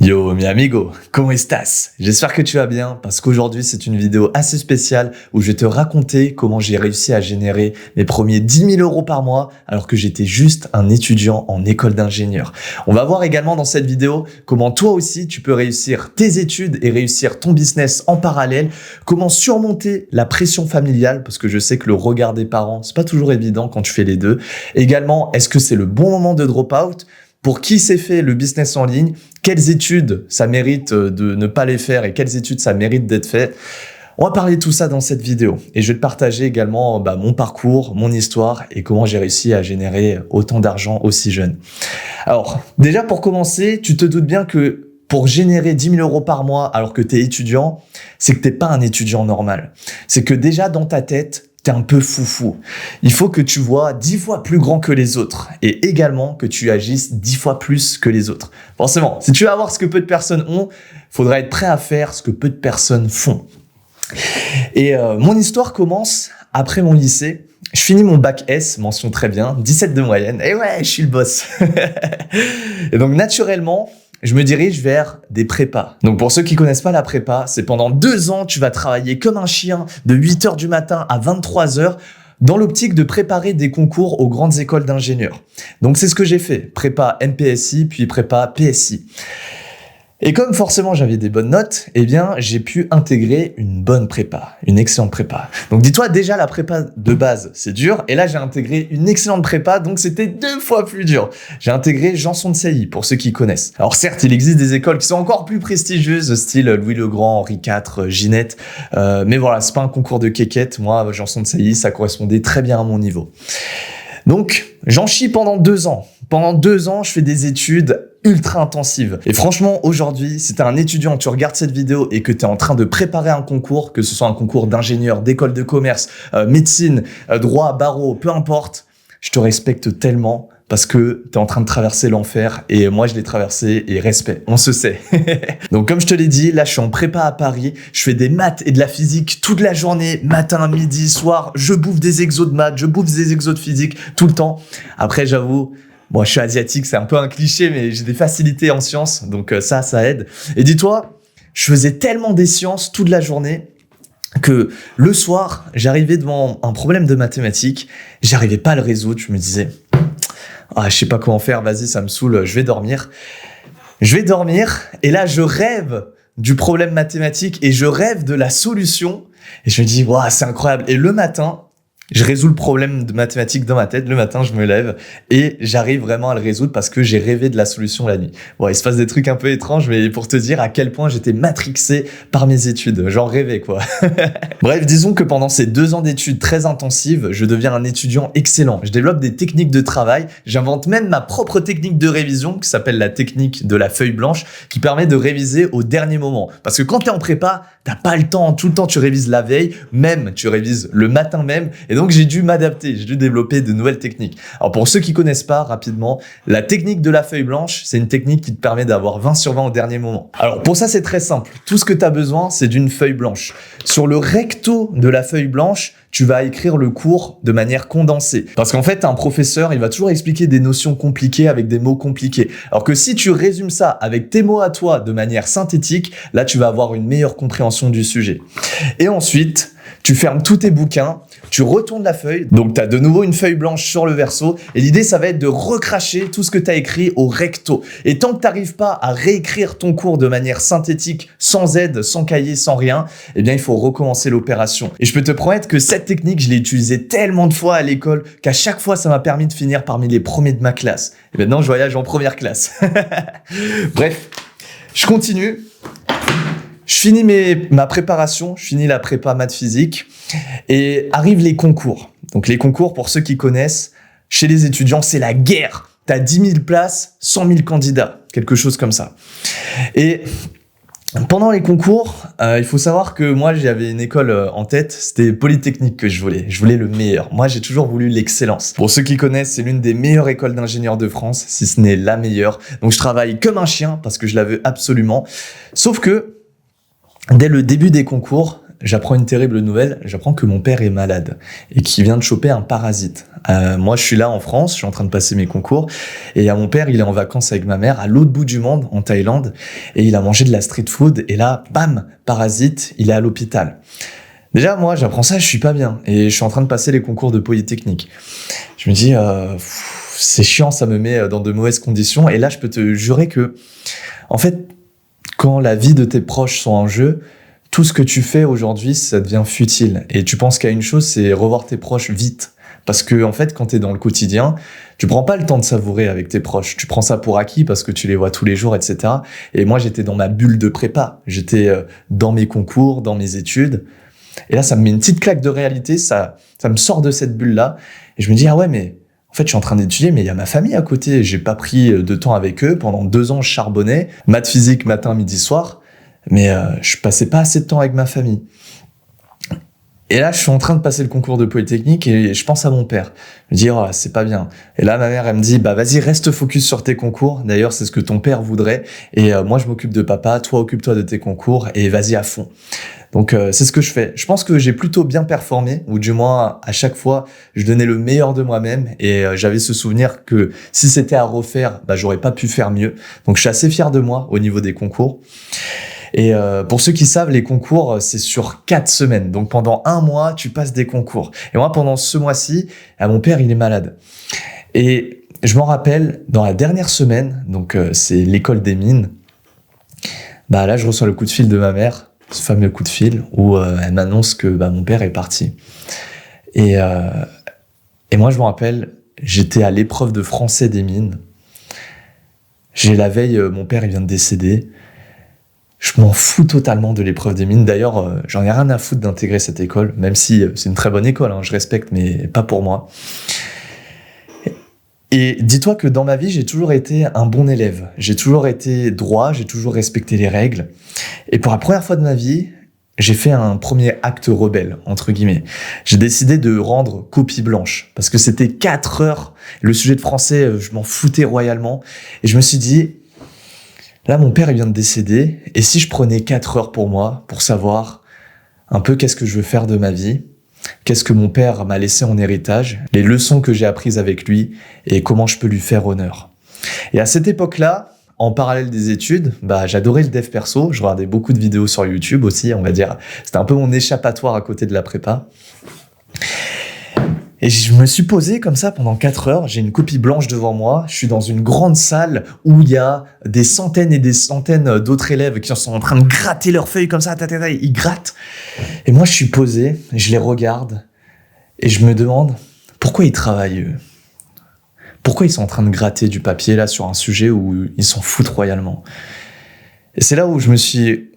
Yo mi amigo, ¿cómo estás? J'espère que tu vas bien parce qu'aujourd'hui c'est une vidéo assez spéciale où je vais te raconter comment j'ai réussi à générer mes premiers 10 000 euros par mois alors que j'étais juste un étudiant en école d'ingénieur. On va voir également dans cette vidéo comment toi aussi tu peux réussir tes études et réussir ton business en parallèle, comment surmonter la pression familiale parce que je sais que le regard des parents c'est pas toujours évident quand tu fais les deux. Également, est-ce que c'est le bon moment de drop out? Pour qui s'est fait le business en ligne, quelles études ça mérite de ne pas les faire et quelles études ça mérite d'être fait. On va parler de tout ça dans cette vidéo et je vais te partager également mon parcours, mon histoire et comment j'ai réussi à générer autant d'argent aussi jeune. Alors déjà pour commencer, tu te doutes bien que pour générer 10 000 euros par mois alors que tu es étudiant, c'est que tu n'es pas un étudiant normal. C'est que déjà dans ta tête, t'es un peu foufou. Il faut que tu vois 10 fois plus grand que les autres et également que tu agisses 10 fois plus que les autres. Forcément, si tu veux avoir ce que peu de personnes ont, faudra être prêt à faire ce que peu de personnes font. Et mon histoire commence après mon lycée. Je finis mon bac S, mention très bien, 17 de moyenne. Et ouais, je suis le boss. Et donc naturellement, je me dirige vers des prépas. Donc pour ceux qui connaissent pas la prépa, c'est pendant 2 ans, tu vas travailler comme un chien de 8h du matin à 23h dans l'optique de préparer des concours aux grandes écoles d'ingénieurs. Donc c'est ce que j'ai fait, prépa MPSI puis prépa PSI. Et comme forcément j'avais des bonnes notes, eh bien j'ai pu intégrer une bonne prépa, une excellente prépa. Donc dis-toi déjà la prépa de base c'est dur et là j'ai intégré une excellente prépa donc c'était 2 fois plus dur. J'ai intégré Janson de Sailly pour ceux qui connaissent. Alors certes il existe des écoles qui sont encore plus prestigieuses style Louis le Grand, Henri IV, Ginette, mais voilà c'est pas un concours de quéquette. Moi Janson de Sailly ça correspondait très bien à mon niveau. Donc, j'en chie pendant 2 ans. Pendant 2 ans, je fais des études ultra intensives. Et franchement, aujourd'hui, si t'es un étudiant, tu regardes cette vidéo et que t'es en train de préparer un concours, que ce soit un concours d'ingénieur, d'école de commerce, médecine, droit, barreau, peu importe, je te respecte tellement parce que t'es en train de traverser l'enfer et moi je l'ai traversé et respect, on se sait. Donc comme je te l'ai dit, là je suis en prépa à Paris, je fais des maths et de la physique toute la journée, matin, midi, soir, je bouffe des exos de maths, je bouffe des exos de physique tout le temps. Après j'avoue, moi je suis asiatique, c'est un peu un cliché mais j'ai des facilités en sciences, donc ça aide. Et dis-toi, je faisais tellement des sciences toute la journée que le soir, j'arrivais devant un problème de mathématiques, j'arrivais pas à le résoudre, je me disais ah, je sais pas comment faire, vas-y, ça me saoule, je vais dormir. Je vais dormir, et là, je rêve du problème mathématique et je rêve de la solution. Et je me dis, waouh, c'est incroyable. Et le matin, je résous le problème de mathématiques dans ma tête. Le matin, je me lève et j'arrive vraiment à le résoudre parce que j'ai rêvé de la solution la nuit. Bon, il se passe des trucs un peu étranges, mais pour te dire à quel point j'étais matrixé par mes études. J'en rêvais, quoi. Bref, disons que pendant ces 2 ans d'études très intensives, je deviens un étudiant excellent. Je développe des techniques de travail. J'invente même ma propre technique de révision qui s'appelle la technique de la feuille blanche qui permet de réviser au dernier moment. Parce que quand t'es en prépa, t'as pas le temps. Tout le temps, tu révises la veille. Même, tu révises le matin même. Et donc, j'ai dû m'adapter, j'ai dû développer de nouvelles techniques. Alors, pour ceux qui connaissent pas, rapidement, la technique de la feuille blanche, c'est une technique qui te permet d'avoir 20 sur 20 au dernier moment. Alors, pour ça, c'est très simple. Tout ce que tu as besoin, c'est d'une feuille blanche. Sur le recto de la feuille blanche, tu vas écrire le cours de manière condensée. Parce qu'en fait, un professeur, il va toujours expliquer des notions compliquées avec des mots compliqués. Alors que si tu résumes ça avec tes mots à toi de manière synthétique, là, tu vas avoir une meilleure compréhension du sujet. Et ensuite, tu fermes tous tes bouquins, tu retournes la feuille, donc tu as de nouveau une feuille blanche sur le verso, et l'idée, ça va être de recracher tout ce que tu as écrit au recto. Et tant que tu n'arrives pas à réécrire ton cours de manière synthétique, sans aide, sans cahier, sans rien, eh bien, il faut recommencer l'opération. Et je peux te promettre que cette technique, je l'ai utilisée tellement de fois à l'école qu'à chaque fois, ça m'a permis de finir parmi les premiers de ma classe. Et maintenant, je voyage en première classe. Bref, je continue. Je finis ma préparation, je finis la prépa maths physique et arrivent les concours. Donc les concours, pour ceux qui connaissent, chez les étudiants, c'est la guerre. T'as 10 000 places, 100 000 candidats, quelque chose comme ça. Et pendant les concours, il faut savoir que moi, j'avais une école en tête, c'était Polytechnique que je voulais. Je voulais le meilleur. Moi, j'ai toujours voulu l'excellence. Pour ceux qui connaissent, c'est l'une des meilleures écoles d'ingénieurs de France, si ce n'est la meilleure. Donc je travaille comme un chien parce que je la veux absolument. Sauf que dès le début des concours, j'apprends une terrible nouvelle. J'apprends que mon père est malade et qu'il vient de choper un parasite. Moi, je suis là en France, je suis en train de passer mes concours. Et mon père, il est en vacances avec ma mère à l'autre bout du monde, en Thaïlande. Et il a mangé de la street food. Et là, bam, parasite, il est à l'hôpital. Déjà, moi, j'apprends ça, je suis pas bien. Et je suis en train de passer les concours de Polytechnique. Je me dis, c'est chiant, ça me met dans de mauvaises conditions. Et là, je peux te jurer que, en fait, quand la vie de tes proches sont en jeu, tout ce que tu fais aujourd'hui, ça devient futile. Et tu penses qu'à une chose, c'est revoir tes proches vite. Parce que, en fait, quand t'es dans le quotidien, tu prends pas le temps de savourer avec tes proches. Tu prends ça pour acquis parce que tu les vois tous les jours, etc. Et moi, j'étais dans ma bulle de prépa. J'étais dans mes concours, dans mes études. Et là, ça me met une petite claque de réalité, ça me sort de cette bulle-là. Et je me dis, ah ouais, mais en fait, je suis en train d'étudier, mais il y a ma famille à côté. J'ai pas pris de temps avec eux. Pendant 2 ans, je charbonnais. Maths, physique, matin, midi, soir. Mais je passais pas assez de temps avec ma famille. Et là, je suis en train de passer le concours de Polytechnique et je pense à mon père. Je me dis, oh, c'est pas bien. Et là, ma mère, elle me dit, bah, vas-y, reste focus sur tes concours. D'ailleurs, c'est ce que ton père voudrait. Et moi, je m'occupe de papa. Toi, occupe-toi de tes concours et vas-y à fond. Donc, c'est ce que je fais. Je pense que j'ai plutôt bien performé, ou du moins, à chaque fois, je donnais le meilleur de moi-même et j'avais ce souvenir que si c'était à refaire, bah, j'aurais pas pu faire mieux. Donc, je suis assez fier de moi au niveau des concours. Et pour ceux qui savent, les concours, c'est sur 4 semaines. Donc pendant 1 mois, tu passes des concours. Et moi, pendant ce mois-ci, mon père, il est malade. Et je m'en rappelle, dans la dernière semaine, donc c'est l'école des mines, bah là, je reçois le coup de fil de ma mère, ce fameux coup de fil, où elle m'annonce que mon père est parti. Et moi, je me rappelle, j'étais à l'épreuve de français des mines. La veille, mon père, il vient de décéder. Je m'en fous totalement de l'épreuve des mines. D'ailleurs, j'en ai rien à foutre d'intégrer cette école, même si c'est une très bonne école, hein, je respecte, mais pas pour moi. Et dis-toi que dans ma vie, j'ai toujours été un bon élève. J'ai toujours été droit, j'ai toujours respecté les règles. Et pour la première fois de ma vie, j'ai fait un premier acte rebelle, entre guillemets. J'ai décidé de rendre copie blanche, parce que c'était 4 heures. Le sujet de français, je m'en foutais royalement. Et je me suis dit, là, mon père, il vient de décéder. Et si je prenais 4 heures pour moi, pour savoir un peu qu'est-ce que je veux faire de ma vie, qu'est-ce que mon père m'a laissé en héritage, les leçons que j'ai apprises avec lui et comment je peux lui faire honneur. Et à cette époque-là, en parallèle des études, j'adorais le dev perso. Je regardais beaucoup de vidéos sur YouTube aussi, on va dire. C'était un peu mon échappatoire à côté de la prépa. Et je me suis posé comme ça pendant 4 heures, j'ai une copie blanche devant moi, je suis dans une grande salle où il y a des centaines et des centaines d'autres élèves qui sont en train de gratter leurs feuilles comme ça, ils grattent. Et moi je suis posé, je les regarde et je me demande pourquoi ils travaillent eux. Pourquoi ils sont en train de gratter du papier là sur un sujet où ils s'en foutent royalement. Et c'est là où je me suis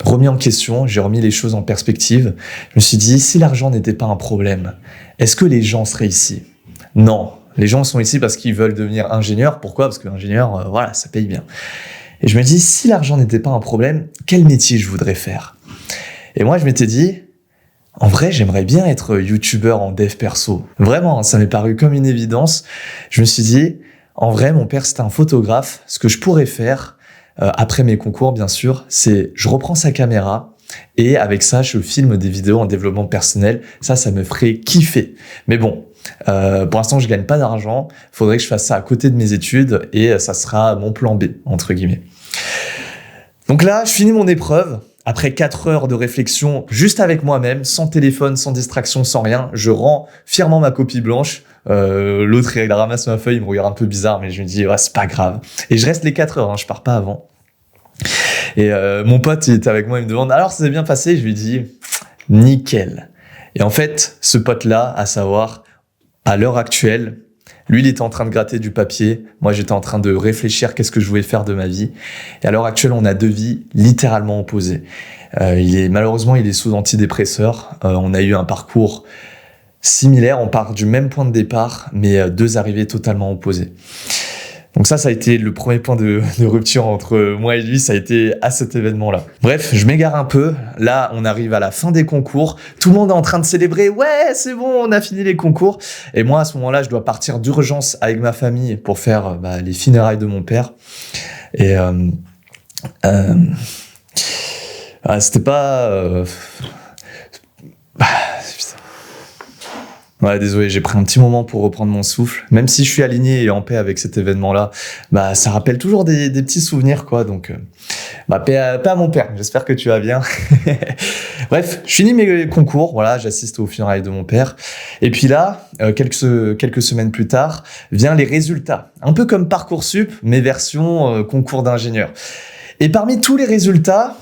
remis en question, j'ai remis les choses en perspective. Je me suis dit, si l'argent n'était pas un problème, est-ce que les gens seraient ici? Non, les gens sont ici parce qu'ils veulent devenir ingénieurs. Pourquoi? Parce que l'ingénieur, voilà, ça paye bien. Et je me dis, si l'argent n'était pas un problème, quel métier je voudrais faire? Et moi, je m'étais dit, en vrai, j'aimerais bien être youtubeur en dev perso. Vraiment, ça m'est paru comme une évidence. Je me suis dit, en vrai, mon père, c'était un photographe. Ce que je pourrais faire, après mes concours, bien sûr, c'est je reprends sa caméra et avec ça, je filme des vidéos en développement personnel. Ça me ferait kiffer. Mais bon, pour l'instant, je gagne pas d'argent. Faudrait que je fasse ça à côté de mes études et ça sera mon plan B, entre guillemets. Donc là, je finis mon épreuve. Après 4 heures de réflexion, juste avec moi-même, sans téléphone, sans distraction, sans rien, je rends fièrement ma copie blanche. L'autre, il ramasse ma feuille, il me regarde un peu bizarre, mais je me dis, ouais, c'est pas grave. Et je reste les 4 heures, hein, je pars pas avant. Et mon pote, il était avec moi, il me demande, alors ça s'est bien passé? Je lui dis, nickel. Et en fait, ce pote-là, à savoir, à l'heure actuelle, lui, il était en train de gratter du papier. Moi, j'étais en train de réfléchir qu'est-ce que je voulais faire de ma vie. Et à l'heure actuelle, on a 2 vies littéralement opposées. Malheureusement, il est sous antidépresseur. On a eu un parcours similaire. On part du même point de départ, mais 2 arrivées totalement opposées. Donc ça a été le premier point de rupture entre moi et lui, ça a été à cet événement-là. Bref, je m'égare un peu. Là, on arrive à la fin des concours. Tout le monde est en train de célébrer. Ouais, c'est bon, on a fini les concours. Et moi, à ce moment-là, je dois partir d'urgence avec ma famille pour faire les funérailles de mon père. Et c'était pas... Ouais, désolé, j'ai pris un petit moment pour reprendre mon souffle. Même si je suis aligné et en paix avec cet événement-là, bah ça rappelle toujours des petits souvenirs, quoi. Donc, paix à mon père. J'espère que tu vas bien. Bref, je finis mes concours. Voilà, j'assiste aux funérailles de mon père. Et puis là, quelques semaines plus tard, viennent les résultats. Un peu comme Parcoursup, mais version concours d'ingénieur. Et parmi tous les résultats,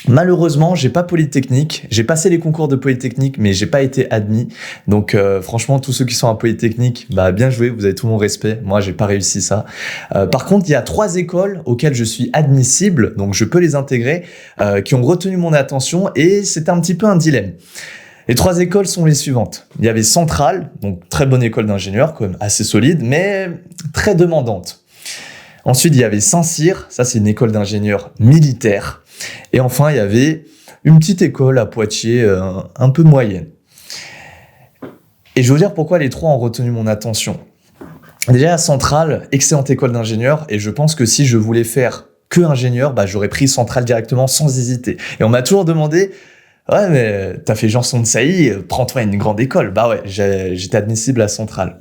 malheureusement, j'ai pas Polytechnique. J'ai passé les concours de Polytechnique, mais j'ai pas été admis. Donc, franchement, tous ceux qui sont à Polytechnique, bah, bien joué. Vous avez tout mon respect. Moi, j'ai pas réussi ça. Par contre, il y a 3 écoles auxquelles je suis admissible, donc je peux les intégrer, qui ont retenu mon attention et c'était un petit peu un dilemme. Les 3 écoles sont les suivantes. Il y avait Centrale, donc très bonne école d'ingénieur, quand même assez solide, mais très demandante. Ensuite, il y avait Saint-Cyr. Ça, c'est une école d'ingénieur militaire. Et enfin, il y avait une petite école à Poitiers, un peu moyenne. Et je vais vous dire pourquoi les 3 ont retenu mon attention. Déjà, à Centrale, excellente école d'ingénieur, et je pense que si je voulais faire que ingénieur, bah, j'aurais pris Centrale directement sans hésiter. Et on m'a toujours demandé, ouais, mais t'as fait Janson de Sailly, prends-toi une grande école. Bah ouais, j'étais admissible à Centrale.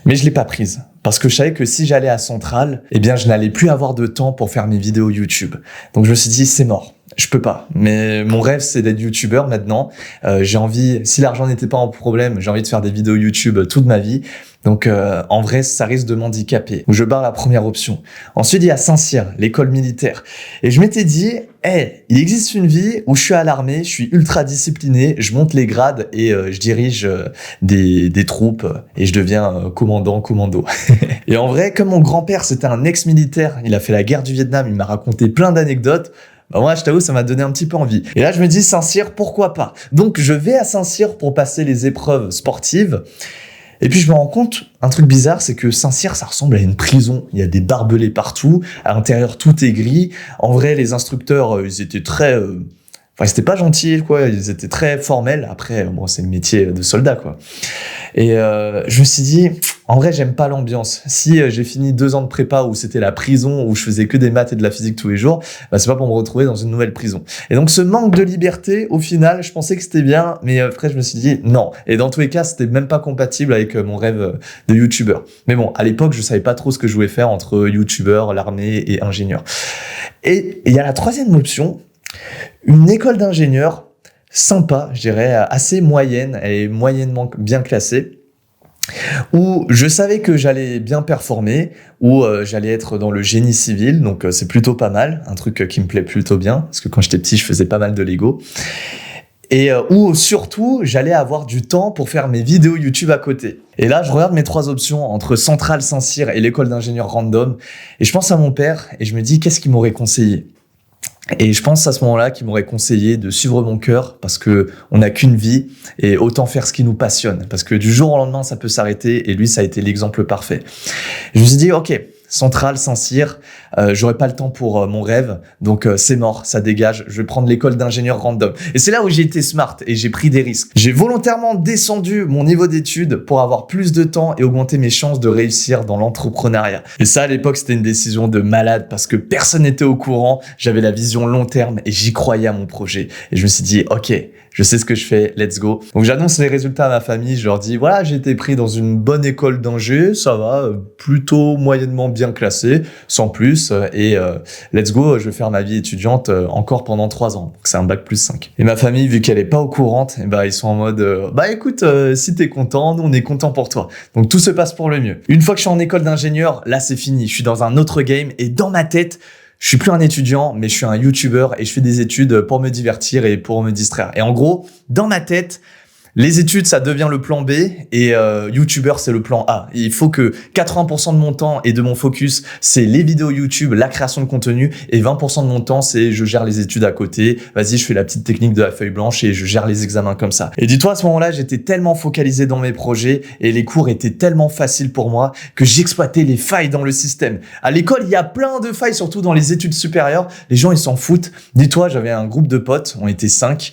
Mais je l'ai pas prise. Parce que je savais que si j'allais à Centrale, eh bien, je n'allais plus avoir de temps pour faire mes vidéos YouTube. Donc, je me suis dit, c'est mort. Je peux pas. Mais mon rêve, c'est d'être YouTubeur maintenant. J'ai envie, si l'argent n'était pas un problème, j'ai envie de faire des vidéos YouTube toute ma vie. Donc, en vrai, ça risque de m'handicaper. Je barre la première option. Ensuite, il y a Saint-Cyr, l'école militaire. Et je m'étais dit, il existe une vie où je suis à l'armée, je suis ultra discipliné, je monte les grades et je dirige des troupes et je deviens commando. Et en vrai, comme mon grand-père, c'était un ex-militaire, il a fait la guerre du Vietnam, il m'a raconté plein d'anecdotes. Bah moi, je t'avoue, ça m'a donné un petit peu envie. Et là, je me dis, Saint-Cyr, pourquoi pas? Donc, je vais à Saint-Cyr pour passer les épreuves sportives. Et puis, je me rends compte, un truc bizarre, c'est que Saint-Cyr, ça ressemble à une prison. Il y a des barbelés partout. À l'intérieur, tout est gris. En vrai, les instructeurs, ils étaient très... Enfin, ils étaient pas gentils, quoi. Ils étaient très formels. Après, bon, c'est le métier de soldat, quoi. Et je me suis dit, en vrai, j'aime pas l'ambiance. Si j'ai fini 2 ans de prépa où c'était la prison, où je faisais que des maths et de la physique tous les jours, bah, c'est pas pour me retrouver dans une nouvelle prison. Et donc, ce manque de liberté, au final, je pensais que c'était bien, mais après, je me suis dit, non. Et dans tous les cas, c'était même pas compatible avec mon rêve de youtubeur. Mais bon, à l'époque, je savais pas trop ce que je voulais faire entre youtubeur, l'armée et ingénieur. Et il y a la 3e option, une école d'ingénieur sympa, je dirais, assez moyenne, elle est moyennement bien classée, où je savais que j'allais bien performer, où j'allais être dans le génie civil, donc c'est plutôt pas mal, un truc qui me plaît plutôt bien, parce que quand j'étais petit, je faisais pas mal de Lego, et où surtout, j'allais avoir du temps pour faire mes vidéos YouTube à côté. Et là, je regarde mes 3 options entre Centrale, Saint-Cyr et l'école d'ingénieur random, et je pense à mon père, et je me dis, qu'est-ce qu'il m'aurait conseillé ? Et je pense à ce moment-là qu'il m'aurait conseillé de suivre mon cœur parce que on n'a qu'une vie et autant faire ce qui nous passionne. Parce que du jour au lendemain, ça peut s'arrêter et lui, ça a été l'exemple parfait. Je me suis dit, ok, Centrale, Saint-Cyr, j'aurai pas le temps pour mon rêve, donc c'est mort, ça dégage, je vais prendre l'école d'ingénieur random. Et c'est là où j'ai été smart et j'ai pris des risques. J'ai volontairement descendu mon niveau d'études pour avoir plus de temps et augmenter mes chances de réussir dans l'entrepreneuriat. Et ça, à l'époque, c'était une décision de malade parce que personne n'était au courant, j'avais la vision long terme et j'y croyais à mon projet. Et je me suis dit, ok, je sais ce que je fais, let's go. Donc j'annonce les résultats à ma famille, je leur dis, voilà, j'ai été pris dans une bonne école d'ingé, ça va, plutôt moyennement bien classé, sans plus, et let's go, je vais faire ma vie étudiante encore pendant 3 ans. Donc c'est un bac plus 5. Et ma famille, vu qu'elle est pas au courant, et bah ils sont en mode, bah écoute, si t'es content, nous on est content pour toi. Donc tout se passe pour le mieux. Une fois que je suis en école d'ingénieur, là c'est fini, je suis dans un autre game, et dans ma tête, je suis plus un étudiant, mais je suis un YouTuber et je fais des études pour me divertir et pour me distraire. Et en gros, dans ma tête, les études, ça devient le plan B et YouTuber, c'est le plan A. Il faut que 80% de mon temps et de mon focus, c'est les vidéos YouTube, la création de contenu et 20% de mon temps, c'est je gère les études à côté. Vas-y, je fais la petite technique de la feuille blanche et je gère les examens comme ça. Et dis-toi, à ce moment-là, j'étais tellement focalisé dans mes projets et les cours étaient tellement faciles pour moi que j'exploitais les failles dans le système. À l'école, il y a plein de failles, surtout dans les études supérieures. Les gens, ils s'en foutent. Dis-toi, j'avais un groupe de potes, on était 5.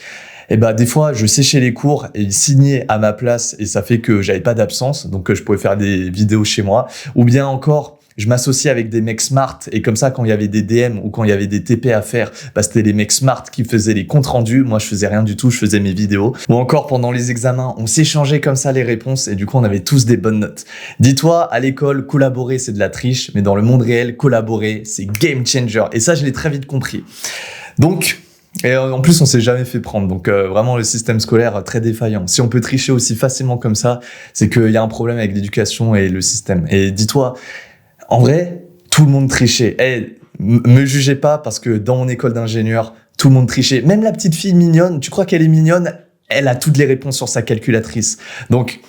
Et bah des fois je séchais les cours et ils signaient à ma place et ça fait que j'avais pas d'absence, donc je pouvais faire des vidéos chez moi. Ou bien encore je m'associais avec des mecs smart et comme ça, quand il y avait des DM ou quand il y avait des TP à faire, bah, c'était les mecs smart qui faisaient les comptes rendus. Moi, je faisais rien du tout, je faisais mes vidéos. Ou encore, pendant les examens, on s'échangeait comme ça les réponses et du coup, on avait tous des bonnes notes. Dis-toi, à l'école, collaborer, c'est de la triche, mais dans le monde réel, collaborer, c'est game changer. Et ça, je l'ai très vite compris. Donc, et en plus, on s'est jamais fait prendre. Donc, vraiment, le système scolaire très défaillant. Si on peut tricher aussi facilement comme ça, c'est qu'il y a un problème avec l'éducation et le système. Et dis-toi, en vrai, tout le monde trichait. Me jugez pas parce que dans mon école d'ingénieur, tout le monde trichait. Même la petite fille mignonne, tu crois qu'elle est mignonne? Elle a toutes les réponses sur sa calculatrice. Donc,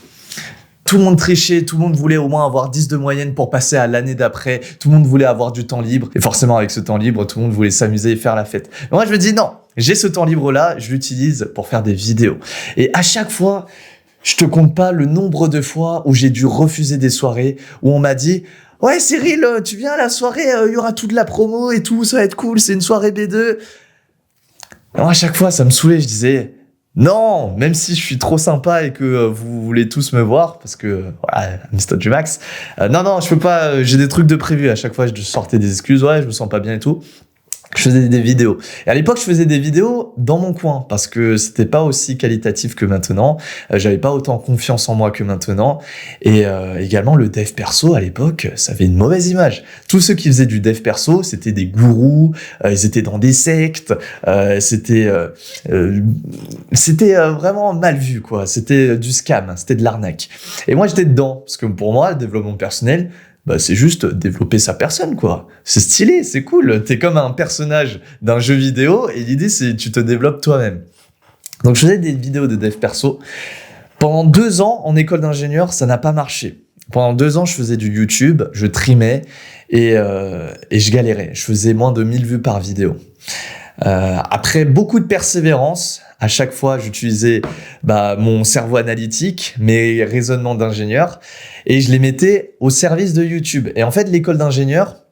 tout le monde trichait, tout le monde voulait au moins avoir 10 de moyenne pour passer à l'année d'après. Tout le monde voulait avoir du temps libre. Et forcément, avec ce temps libre, tout le monde voulait s'amuser et faire la fête. Et moi, je me dis non, j'ai ce temps libre-là, je l'utilise pour faire des vidéos. Et à chaque fois, je te compte pas le nombre de fois où j'ai dû refuser des soirées, où on m'a dit « Ouais, Cyril, tu viens à la soirée, il y aura toute la promo et tout, ça va être cool, c'est une soirée B2. » Et moi, à chaque fois, ça me saoulait, je disais « Non, même si je suis trop sympa et que vous voulez tous me voir, parce que, voilà, Mr. Jumax, non, je peux pas, j'ai des trucs de prévu. À chaque fois, je sortais des excuses, ouais, je me sens pas bien et tout. Je faisais des vidéos. Et à l'époque, je faisais des vidéos dans mon coin parce que c'était pas aussi qualitatif que maintenant. J'avais pas autant confiance en moi que maintenant. Et également, le dev perso, à l'époque, ça avait une mauvaise image. Tous ceux qui faisaient du dev perso, c'était des gourous, ils étaient dans des sectes, c'était vraiment mal vu, quoi. C'était du scam, c'était de l'arnaque. Et moi, j'étais dedans parce que pour moi, le développement personnel, bah, c'est juste développer sa personne, quoi. C'est stylé, c'est cool. T'es comme un personnage d'un jeu vidéo et l'idée, c'est tu te développes toi-même. Donc, je faisais des vidéos de dev perso. Pendant 2 ans, en école d'ingénieur, ça n'a pas marché. Pendant 2 ans, je faisais du YouTube, je trimais et je galérais. Je faisais moins de 1000 vues par vidéo. Après beaucoup de persévérance, à chaque fois, j'utilisais mon cerveau analytique, mes raisonnements d'ingénieur, et je les mettais au service de YouTube. Et en fait, l'école d'ingénieur,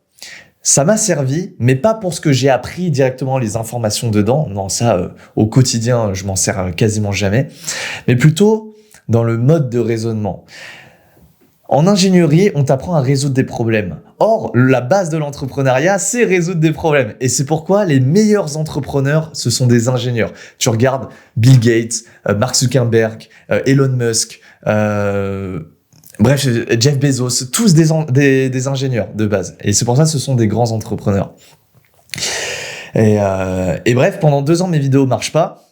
ça m'a servi, mais pas pour ce que j'ai appris directement, les informations dedans. Non, ça, au quotidien, je m'en sers quasiment jamais. Mais plutôt dans le mode de raisonnement. En ingénierie, on t'apprend à résoudre des problèmes. Or, la base de l'entrepreneuriat, c'est résoudre des problèmes. Et c'est pourquoi les meilleurs entrepreneurs, ce sont des ingénieurs. Tu regardes Bill Gates, Mark Zuckerberg, Elon Musk, bref, Jeff Bezos, tous des ingénieurs de base. Et c'est pour ça que ce sont des grands entrepreneurs. Et bref, pendant 2 ans, mes vidéos marchent pas.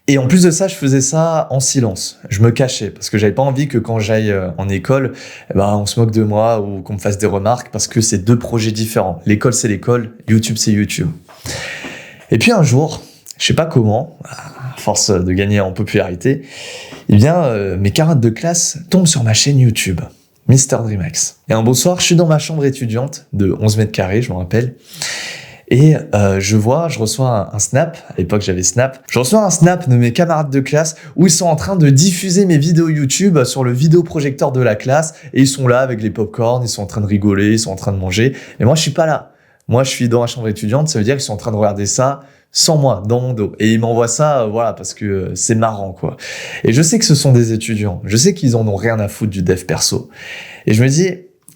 Et en plus de ça, je faisais ça en silence. Je me cachais parce que j'avais pas envie que quand j'aille en école, on se moque de moi ou qu'on me fasse des remarques parce que c'est 2 projets différents. L'école, c'est l'école. YouTube, c'est YouTube. Et puis un jour, je sais pas comment, à force de gagner en popularité, mes camarades de classe tombent sur ma chaîne YouTube, Mr. Dreamax. Et un beau soir, je suis dans ma chambre étudiante de 11 mètres carrés, je me rappelle. Et je reçois un snap, à l'époque j'avais Snap, je reçois un snap de mes camarades de classe où ils sont en train de diffuser mes vidéos YouTube sur le vidéoprojecteur de la classe et ils sont là avec les popcorn, ils sont en train de rigoler, ils sont en train de manger. Et moi je suis pas là. Moi je suis dans ma chambre étudiante, ça veut dire qu'ils sont en train de regarder ça sans moi, dans mon dos. Et ils m'envoient ça, parce que c'est marrant, quoi. Et je sais que ce sont des étudiants, je sais qu'ils en ont rien à foutre du dev perso. Et je me dis,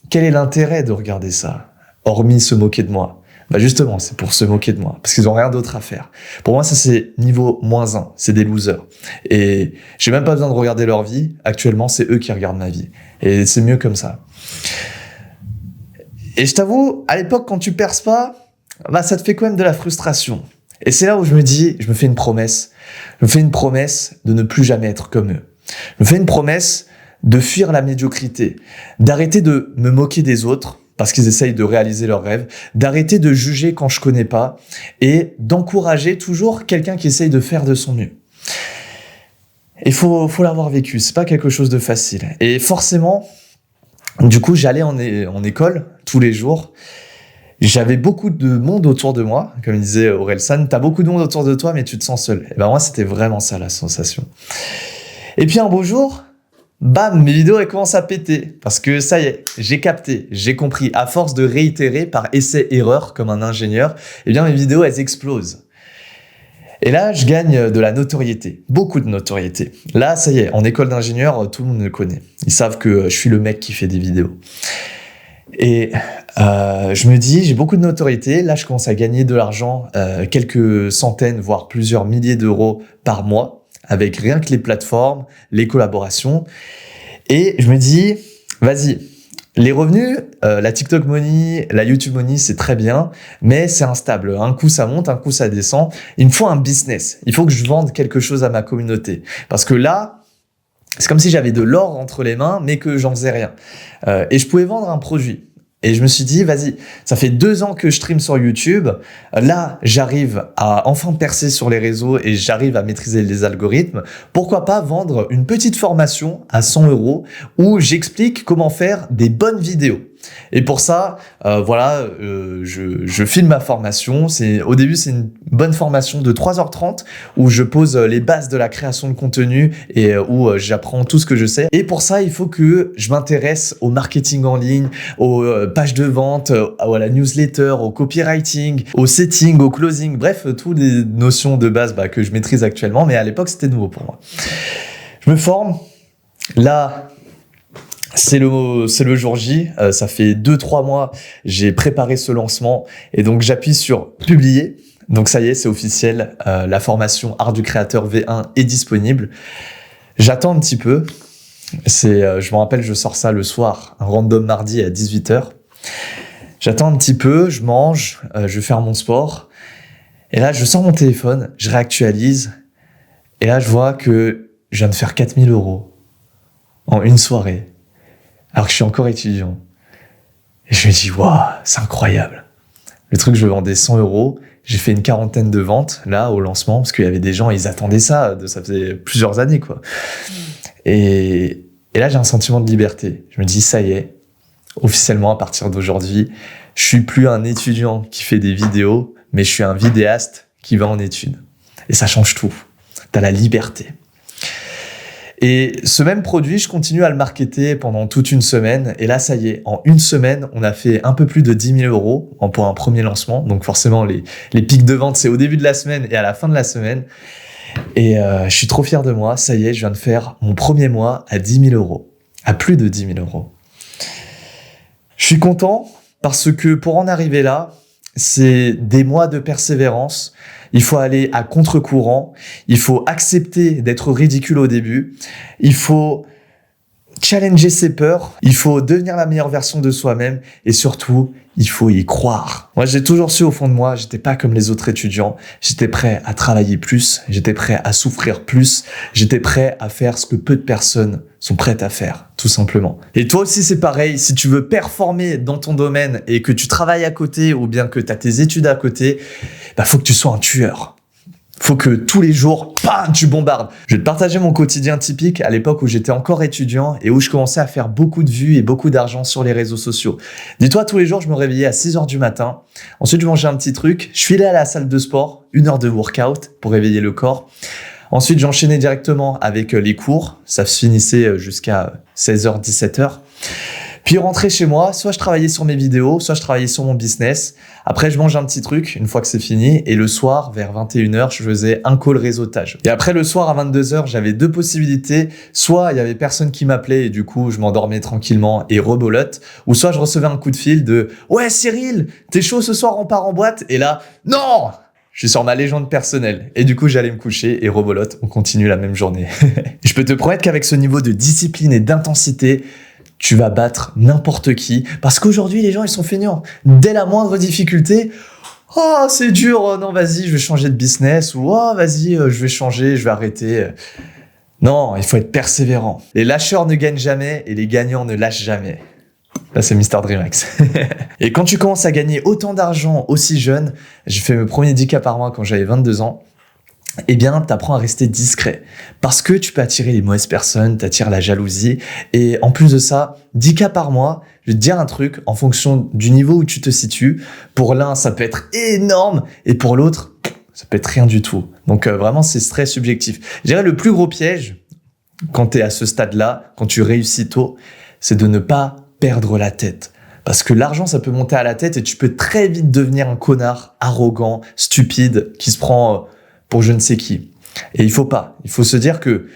quel est l'intérêt de regarder ça, hormis se moquer de moi? Justement, c'est pour se moquer de moi, parce qu'ils ont rien d'autre à faire. Pour moi, ça c'est niveau -1, c'est des losers. Et j'ai même pas besoin de regarder leur vie, actuellement c'est eux qui regardent ma vie. Et c'est mieux comme ça. Et je t'avoue, à l'époque, quand tu perces pas, ça te fait quand même de la frustration. Et c'est là où je me dis, je me fais une promesse. Je me fais une promesse de ne plus jamais être comme eux. Je me fais une promesse de fuir la médiocrité, d'arrêter de me moquer des autres, parce qu'ils essayent de réaliser leurs rêves, d'arrêter de juger quand je connais pas et d'encourager toujours quelqu'un qui essaye de faire de son mieux. Il faut l'avoir vécu, c'est pas quelque chose de facile. Et forcément, du coup, j'allais en école tous les jours. J'avais beaucoup de monde autour de moi, comme disait Orelsan, t'as beaucoup de monde autour de toi, mais tu te sens seul. Et moi, c'était vraiment ça la sensation. Et puis un beau jour, bam, mes vidéos elles commencent à péter parce que ça y est, j'ai capté, j'ai compris. À force de réitérer par essai-erreur comme un ingénieur, mes vidéos elles explosent. Et là, je gagne de la notoriété, beaucoup de notoriété. Là, ça y est, en école d'ingénieur, tout le monde me connaît. Ils savent que je suis le mec qui fait des vidéos. Et je me dis, j'ai beaucoup de notoriété. Là, je commence à gagner de l'argent, quelques centaines, voire plusieurs milliers d'euros par mois, avec rien que les plateformes, les collaborations. Et je me dis, vas-y, les revenus, la TikTok Money, la YouTube Money, c'est très bien, mais c'est instable. Un coup, ça monte, un coup, ça descend. Il me faut un business. Il faut que je vende quelque chose à ma communauté. Parce que là, c'est comme si j'avais de l'or entre les mains, mais que j'en faisais rien. Et je pouvais vendre un produit. Et je me suis dit, vas-y, ça fait 2 ans que je stream sur YouTube. Là, j'arrive à enfin percer sur les réseaux et j'arrive à maîtriser les algorithmes. Pourquoi pas vendre une petite formation à 100 € où j'explique comment faire des bonnes vidéos. Et pour ça, je filme ma formation. Au début, c'est une bonne formation de 3h30 où je pose les bases de la création de contenu et où j'apprends tout ce que je sais. Et pour ça, il faut que je m'intéresse au marketing en ligne, aux pages de vente, à la newsletter, au copywriting, au setting, au closing. Bref, toutes les notions de base que je maîtrise actuellement. Mais à l'époque, c'était nouveau pour moi. Je me forme. Là, c'est le jour J, ça fait 2-3 mois, j'ai préparé ce lancement et donc j'appuie sur publier. Donc ça y est, c'est officiel, la formation Art du Créateur V1 est disponible. J'attends un petit peu, je me rappelle, je sors ça le soir, un random mardi à 18h. J'attends un petit peu, je mange, je vais faire mon sport et là je sors mon téléphone, je réactualise et là je vois que je viens de faire 4 000 € en une soirée. Alors que je suis encore étudiant. Et je me dis, waouh, c'est incroyable. Le truc, je vendais 100 €. J'ai fait une quarantaine de ventes, là, au lancement, parce qu'il y avait des gens, ils attendaient ça faisait plusieurs années, quoi. Et là, j'ai un sentiment de liberté. Je me dis, ça y est, officiellement, à partir d'aujourd'hui, je suis plus un étudiant qui fait des vidéos, mais je suis un vidéaste qui va en études. Et ça change tout. T'as la liberté. Et ce même produit, je continue à le marketer pendant toute une semaine. Et là, ça y est, en une semaine, on a fait un peu plus de 10 000 € pour un premier lancement. Donc forcément, les pics de vente, c'est au début de la semaine et à la fin de la semaine. Et je suis trop fier de moi. Ça y est, je viens de faire mon premier mois à 10 000 €, à plus de 10 000 €. Je suis content parce que pour en arriver là, c'est des mois de persévérance. Il faut aller à contre-courant. Il faut accepter d'être ridicule au début. Il faut challenger ses peurs. Il faut devenir la meilleure version de soi-même. Et surtout, il faut y croire. Moi, j'ai toujours su au fond de moi, j'étais pas comme les autres étudiants. J'étais prêt à travailler plus. J'étais prêt à souffrir plus. J'étais prêt à faire ce que peu de personnes sont prêtes à faire, tout simplement. Et toi aussi, c'est pareil. Si tu veux performer dans ton domaine et que tu travailles à côté ou bien que tu as tes études à côté, faut que tu sois un tueur. Faut que tous les jours, bam, tu bombardes. Je vais te partager mon quotidien typique à l'époque où j'étais encore étudiant et où je commençais à faire beaucoup de vues et beaucoup d'argent sur les réseaux sociaux. Dis-toi, tous les jours, je me réveillais à 6h du matin. Ensuite, je mangeais un petit truc. Je filais à la salle de sport, 1 heure de workout pour réveiller le corps. Ensuite, j'enchaînais directement avec les cours. Ça se finissait jusqu'à 16h, 17h. Puis rentrer chez moi, soit je travaillais sur mes vidéos, soit je travaillais sur mon business. Après, je mange un petit truc une fois que c'est fini. Et le soir, vers 21h, je faisais un call réseautage. Et après, le soir à 22h, j'avais 2 possibilités. Soit il y avait personne qui m'appelait et du coup, je m'endormais tranquillement et rebolote. Ou soit je recevais un coup de fil de « Ouais, Cyril, t'es chaud ce soir, on part en boîte ?» Et là, « Non !» Je suis sur ma légende personnelle. Et du coup, j'allais me coucher et rebolote, on continue la même journée. Je peux te promettre qu'avec ce niveau de discipline et d'intensité, tu vas battre n'importe qui. Parce qu'aujourd'hui, les gens, ils sont feignants. Dès la moindre difficulté, « Oh, c'est dur, non, vas-y, je vais changer de business. » Ou « Oh, vas-y, je vais changer, je vais arrêter. » Non, il faut être persévérant. Les lâcheurs ne gagnent jamais et les gagnants ne lâchent jamais. Là, c'est Mr. Dreamax. Et quand tu commences à gagner autant d'argent aussi jeune, j'ai fait mes premiers 10K par mois quand j'avais 22 ans, eh bien, t'apprends à rester discret. Parce que tu peux attirer les mauvaises personnes, t'attires la jalousie. Et en plus de ça, 10K par mois, je vais te dire un truc, en fonction du niveau où tu te situes, pour l'un, ça peut être énorme, et pour l'autre, ça peut être rien du tout. Donc vraiment, c'est très subjectif. Je dirais le plus gros piège, quand t'es à ce stade-là, quand tu réussis tôt, c'est de ne pas perdre la tête. Parce que l'argent, ça peut monter à la tête et tu peux très vite devenir un connard arrogant, stupide, qui se prend pour je ne sais qui. Et il faut pas. Il faut se dire que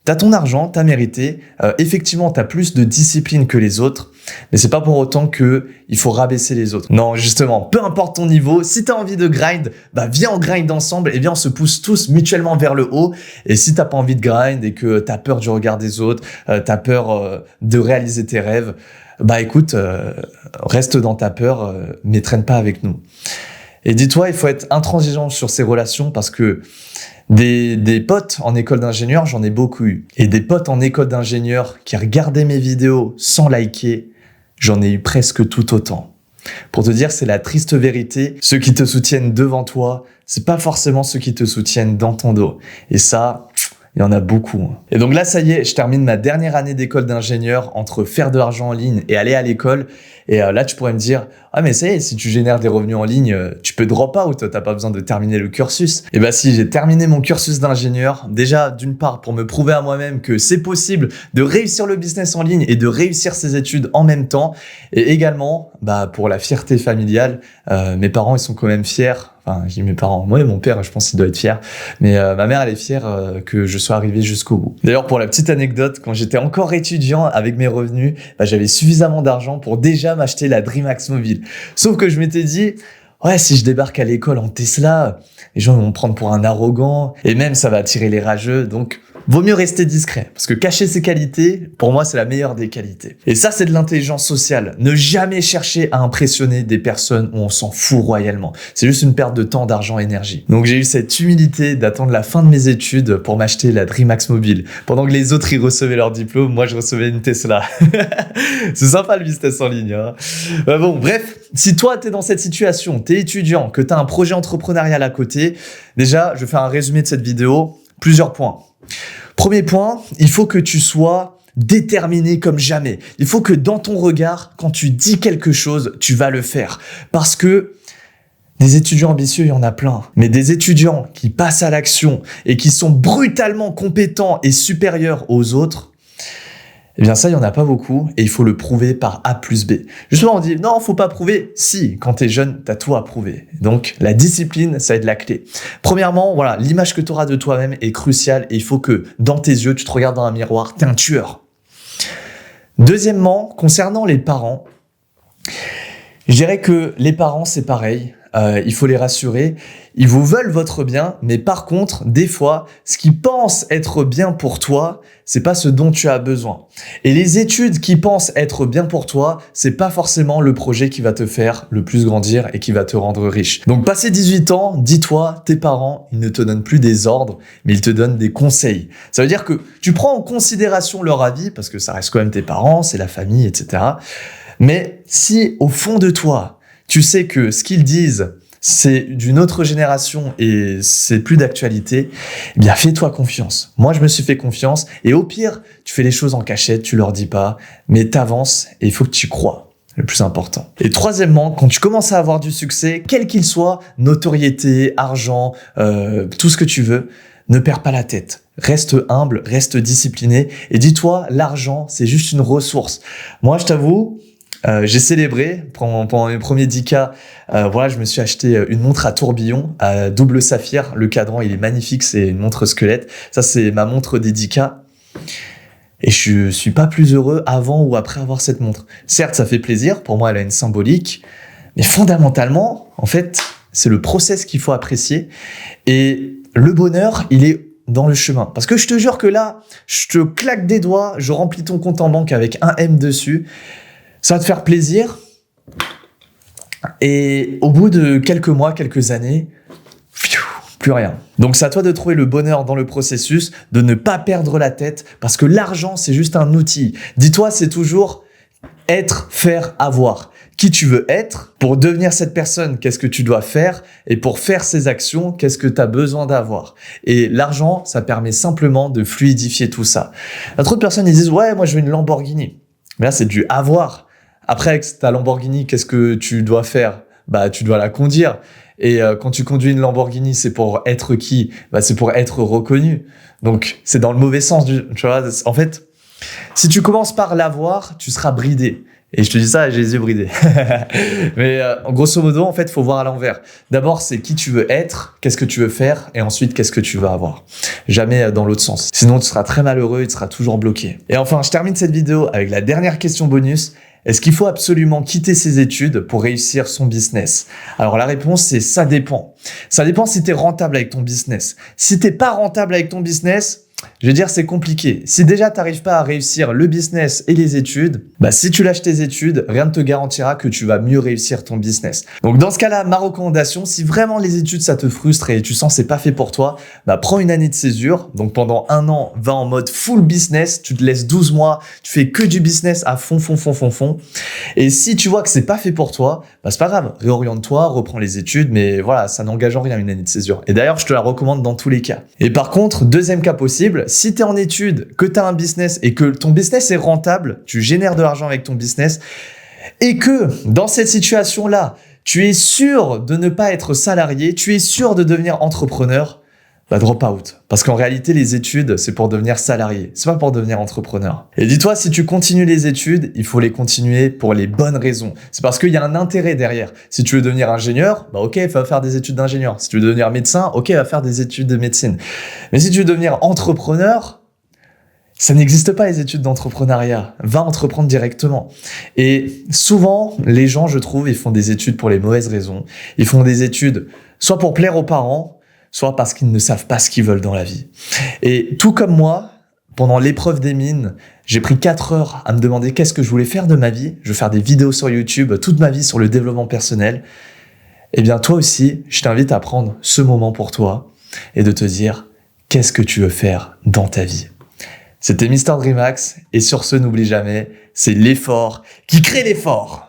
T'as ton argent, t'as mérité, effectivement t'as plus de discipline que les autres, mais c'est pas pour autant que il faut rabaisser les autres. Non, justement, peu importe ton niveau, si t'as envie de grind, bah viens on grind ensemble et viens on se pousse tous mutuellement vers le haut. Et si t'as pas envie de grind et que t'as peur du regard des autres, t'as peur de réaliser tes rêves, bah écoute, reste dans ta peur, mais traîne pas avec nous. Et dis-toi, il faut être intransigeant sur ces relations parce que des potes en école d'ingénieur, j'en ai beaucoup eu. Et des potes en école d'ingénieur qui regardaient mes vidéos sans liker, j'en ai eu presque tout autant. Pour te dire, c'est la triste vérité. Ceux qui te soutiennent devant toi, c'est pas forcément ceux qui te soutiennent dans ton dos. Et ça, il y en a beaucoup. Et donc là, ça y est, je termine ma dernière année d'école d'ingénieur entre faire de l'argent en ligne et aller à l'école. Et là, tu pourrais me dire, ah mais ça y est, si tu génères des revenus en ligne, tu peux drop out, t'as pas besoin de terminer le cursus. Et bah si, j'ai terminé mon cursus d'ingénieur, déjà d'une part pour me prouver à moi-même que c'est possible de réussir le business en ligne et de réussir ses études en même temps. Et également, bah pour la fierté familiale, mes parents ils sont quand même fiers. Enfin, je dis mes parents, moi et mon père, je pense qu'il doit être fier. Mais ma mère, elle est fière que je sois arrivé jusqu'au bout. D'ailleurs, pour la petite anecdote, quand j'étais encore étudiant avec mes revenus, bah, j'avais suffisamment d'argent pour déjà m'acheter la DreamHack Mobile. Sauf que je m'étais dit, ouais, si je débarque à l'école en Tesla, les gens vont me prendre pour un arrogant et même ça va attirer les rageux. Donc, vaut mieux rester discret parce que cacher ses qualités, pour moi, c'est la meilleure des qualités. Et ça, c'est de l'intelligence sociale. Ne jamais chercher à impressionner des personnes où on s'en fout royalement. C'est juste une perte de temps, d'argent, énergie. Donc, j'ai eu cette humilité d'attendre la fin de mes études pour m'acheter la DreamHack Mobile. Pendant que les autres, ils recevaient leur diplôme, moi, je recevais une Tesla. C'est sympa le business en ligne. Hein. Bon, bref, si toi, t'es dans cette situation, t'es étudiant, que t'as un projet entrepreneurial à côté, déjà, je vais faire un résumé de cette vidéo. Plusieurs points. Premier point, il faut que tu sois déterminé comme jamais. Il faut que dans ton regard, quand tu dis quelque chose, tu vas le faire. Parce que des étudiants ambitieux, il y en a plein. Mais des étudiants qui passent à l'action et qui sont brutalement compétents et supérieurs aux autres, eh bien ça, il n'y en a pas beaucoup et il faut le prouver par A plus B. Justement, on dit, non, faut pas prouver. Si, quand t'es jeune, t'as tout à prouver. Donc, la discipline, ça va être la clé. Premièrement, voilà, l'image que tu auras de toi-même est cruciale et il faut que dans tes yeux, tu te regardes dans un miroir, t'es un tueur. Deuxièmement, concernant les parents, je dirais que les parents, c'est pareil. Il faut les rassurer. Ils vous veulent votre bien, mais par contre, des fois, ce qu'ils pensent être bien pour toi, c'est pas ce dont tu as besoin. Et les études qui pensent être bien pour toi, c'est pas forcément le projet qui va te faire le plus grandir et qui va te rendre riche. Donc, passé 18 ans, dis-toi, tes parents, ils ne te donnent plus des ordres, mais ils te donnent des conseils. Ça veut dire que tu prends en considération leur avis, parce que ça reste quand même tes parents, c'est la famille, etc. Mais si, au fond de toi, tu sais que ce qu'ils disent, c'est d'une autre génération et c'est plus d'actualité, eh bien fais-toi confiance. Moi, je me suis fait confiance et au pire, tu fais les choses en cachette, tu leur dis pas, mais t'avances et il faut que tu y crois. Le plus important. Et troisièmement, quand tu commences à avoir du succès, quel qu'il soit, notoriété, argent, tout ce que tu veux, ne perds pas la tête. Reste humble, reste discipliné et dis-toi, l'argent, c'est juste une ressource. Moi, je t'avoue, j'ai célébré pendant mes premiers 10K. Voilà, je me suis acheté une montre à tourbillon, à double saphir. Le cadran, il est magnifique, c'est une montre squelette. Ça, c'est ma montre des 10K. Et je suis pas plus heureux avant ou après avoir cette montre. Certes, ça fait plaisir. Pour moi, elle a une symbolique. Mais fondamentalement, en fait, c'est le process qu'il faut apprécier. Et le bonheur, il est dans le chemin. Parce que je te jure que là, je te claque des doigts, je remplis ton compte en banque avec un M dessus. Ça va te faire plaisir. Et au bout de quelques mois, quelques années, plus rien. Donc c'est à toi de trouver le bonheur dans le processus, de ne pas perdre la tête, parce que l'argent, c'est juste un outil. Dis-toi, c'est toujours être, faire, avoir. Qui tu veux être, pour devenir cette personne, qu'est-ce que tu dois faire, et pour faire ces actions, qu'est-ce que tu as besoin d'avoir. Et l'argent, ça permet simplement de fluidifier tout ça. D'autres personnes, ils disent, ouais, moi je veux une Lamborghini. Mais là, c'est du avoir. Après, avec ta Lamborghini, qu'est-ce que tu dois faire? Bah, tu dois la conduire. Et quand tu conduis une Lamborghini, c'est pour être qui? Bah, c'est pour être reconnu. Donc, c'est dans le mauvais sens. Tu vois, en fait, si tu commences par l'avoir, tu seras bridé. Et je te dis ça, j'ai les yeux bridés. Mais grosso modo, en fait, il faut voir à l'envers. D'abord, c'est qui tu veux être, qu'est-ce que tu veux faire, et ensuite, qu'est-ce que tu veux avoir. Jamais dans l'autre sens. Sinon, tu seras très malheureux et tu seras toujours bloqué. Et enfin, je termine cette vidéo avec la dernière question bonus. Est-ce qu'il faut absolument quitter ses études pour réussir son business? Alors la réponse, c'est ça dépend. Ça dépend si tu es rentable avec ton business. Si t'es pas rentable avec ton business, je veux dire, c'est compliqué. Si déjà tu n'arrives pas à réussir le business et les études, si tu lâches tes études, rien ne te garantira que tu vas mieux réussir ton business. Donc dans ce cas-là, ma recommandation, si vraiment les études ça te frustre et tu sens que c'est pas fait pour toi, prends une année de césure. Donc pendant 1 an, va en mode full business, tu te laisses 12 mois, tu fais que du business à fond. Et si tu vois que c'est pas fait pour toi, c'est pas grave, réoriente-toi, reprends les études, mais voilà, ça n'engage en rien une année de césure. Et d'ailleurs, je te la recommande dans tous les cas. Et par contre, deuxième cas possible, si tu es en études, que tu as un business et que ton business est rentable, tu génères de l'argent avec ton business et que dans cette situation-là, tu es sûr de ne pas être salarié, tu es sûr de devenir entrepreneur, drop out. Parce qu'en réalité, les études, c'est pour devenir salarié. C'est pas pour devenir entrepreneur. Et dis-toi, si tu continues les études, il faut les continuer pour les bonnes raisons. C'est parce qu'il y a un intérêt derrière. Si tu veux devenir ingénieur, ok, va faire des études d'ingénieur. Si tu veux devenir médecin, ok, va faire des études de médecine. Mais si tu veux devenir entrepreneur, ça n'existe pas les études d'entrepreneuriat. Va entreprendre directement. Et souvent, les gens, je trouve, ils font des études pour les mauvaises raisons. Ils font des études soit pour plaire aux parents, soit parce qu'ils ne savent pas ce qu'ils veulent dans la vie. Et tout comme moi, pendant l'épreuve des mines, j'ai pris 4 heures à me demander qu'est-ce que je voulais faire de ma vie. Je veux faire des vidéos sur YouTube, toute ma vie sur le développement personnel. Eh bien, toi aussi, je t'invite à prendre ce moment pour toi et de te dire qu'est-ce que tu veux faire dans ta vie. C'était Mr. Dreamax et sur ce, n'oublie jamais, c'est l'effort qui crée l'effort.